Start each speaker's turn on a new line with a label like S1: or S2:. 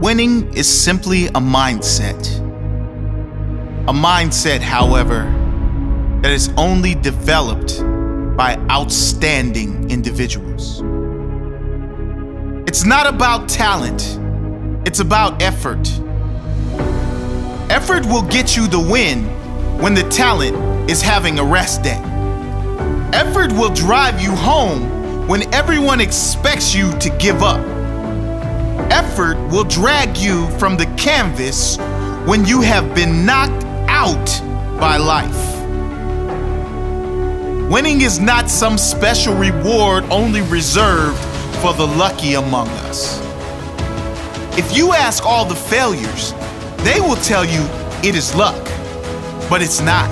S1: Winning is simply a mindset. A mindset, however, that is only developed by outstanding individuals. It's not about talent, it's about effort. Effort will get you the win when the talent is having a rest day. Effort will drive you home when everyone expects you to give up. Effort will drag you from the canvas when you have been knocked out by life. Winning is not some special reward only reserved for the lucky among us. If you ask all the failures, they will tell you it is luck, but it's not.